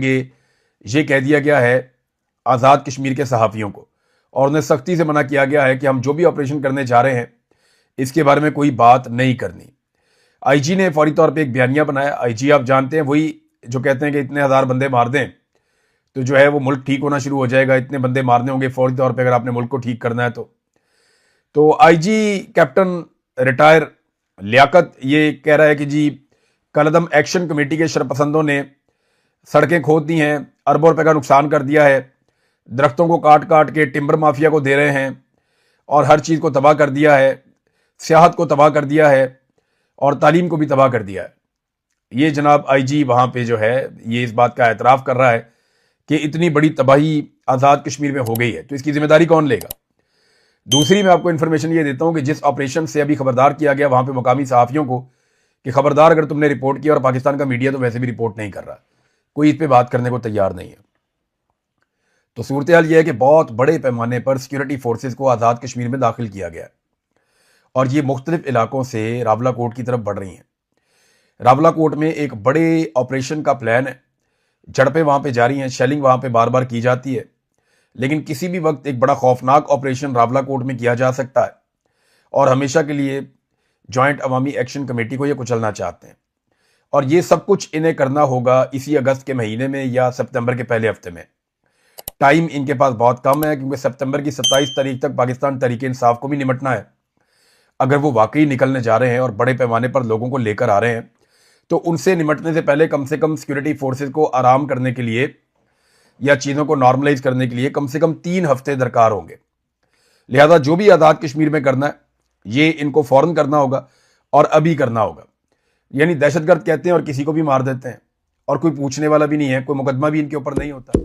گے یہ کہہ دیا گیا ہے آزاد کشمیر کے صحافیوں کو، اور انہیں سختی سے منع کیا گیا ہے کہ ہم جو بھی آپریشن کرنے جا رہے ہیں اس کے بارے میں کوئی بات نہیں کرنی۔ آئی جی نے فوری طور پہ ایک بیانیہ بنایا۔ آئی جی آپ جانتے ہیں وہی جو کہتے ہیں کہ اتنے ہزار بندے مار دیں تو جو ہے وہ ملک ٹھیک ہونا شروع ہو جائے گا، اتنے بندے مارنے ہوں گے فوری طور پہ اگر آپ نے ملک کو ٹھیک کرنا ہے تو آئی جی کیپٹن ریٹائر لیاقت یہ کہہ رہا ہے کہ جی کالعدم ایکشن کمیٹی کے شرپسندوں نے سڑکیں کھود دی ہیں، اربوں روپے کا نقصان کر دیا ہے، درختوں کو کاٹ کاٹ کے ٹمبر مافیا کو دے رہے ہیں اور ہر چیز کو تباہ کر دیا ہے، سیاحت کو تباہ کر دیا ہے اور تعلیم کو بھی تباہ کر دیا ہے۔ یہ جناب آئی جی وہاں پہ جو ہے یہ اس بات کا اعتراف کر رہا ہے کہ اتنی بڑی تباہی آزاد کشمیر میں ہو گئی ہے تو اس کی ذمہ داری کون لے گا۔ دوسری میں آپ کو انفارمیشن یہ دیتا ہوں کہ جس آپریشن سے ابھی خبردار کیا گیا وہاں پہ مقامی صحافیوں کو کہ خبردار اگر تم نے رپورٹ کیا، اور پاکستان کا میڈیا تو ویسے بھی رپورٹ نہیں کر رہا، کوئی اس پہ بات کرنے کو تیار نہیں ہے۔ تو صورتحال یہ ہے کہ بہت بڑے پیمانے پر سیکورٹی فورسز کو آزاد کشمیر میں داخل کیا گیا ہے اور یہ مختلف علاقوں سے راولہ کوٹ کی طرف بڑھ رہی ہیں۔ راولہ کوٹ میں ایک بڑے آپریشن کا پلان ہے، جھڑپیں وہاں پہ جاری ہیں، شیلنگ وہاں پہ بار بار کی جاتی ہے، لیکن کسی بھی وقت ایک بڑا خوفناک آپریشن راولہ کوٹ میں کیا جا سکتا ہے اور ہمیشہ کے لیے جوائنٹ عوامی ایکشن کمیٹی کو یہ کچلنا چاہتے ہیں، اور یہ سب کچھ انہیں کرنا ہوگا اسی اگست کے مہینے میں یا سپتمبر کے پہلے ہفتے میں۔ ٹائم ان کے پاس بہت کم ہے کیونکہ سپتمبر کی 27 تاریخ تک پاکستان تحریک انصاف کو بھی نمٹنا ہے۔ اگر وہ واقعی نکلنے جا رہے ہیں اور بڑے پیمانے پر لوگوں کو لے کر آ رہے ہیں تو ان سے نمٹنے سے پہلے کم سے کم سیکورٹی فورسز کو آرام کرنے کے لیے یا چیزوں کو نارملائز کرنے کے لیے کم سے کم 3 ہفتے درکار ہوں گے۔ لہذا جو بھی آزاد کشمیر میں کرنا ہے یہ ان کو فوراً کرنا ہوگا اور ابھی کرنا ہوگا۔ یعنی دہشت گرد کہتے ہیں اور کسی کو بھی مار دیتے ہیں اور کوئی پوچھنے والا بھی نہیں ہے، کوئی مقدمہ بھی ان کے اوپر نہیں ہوتا۔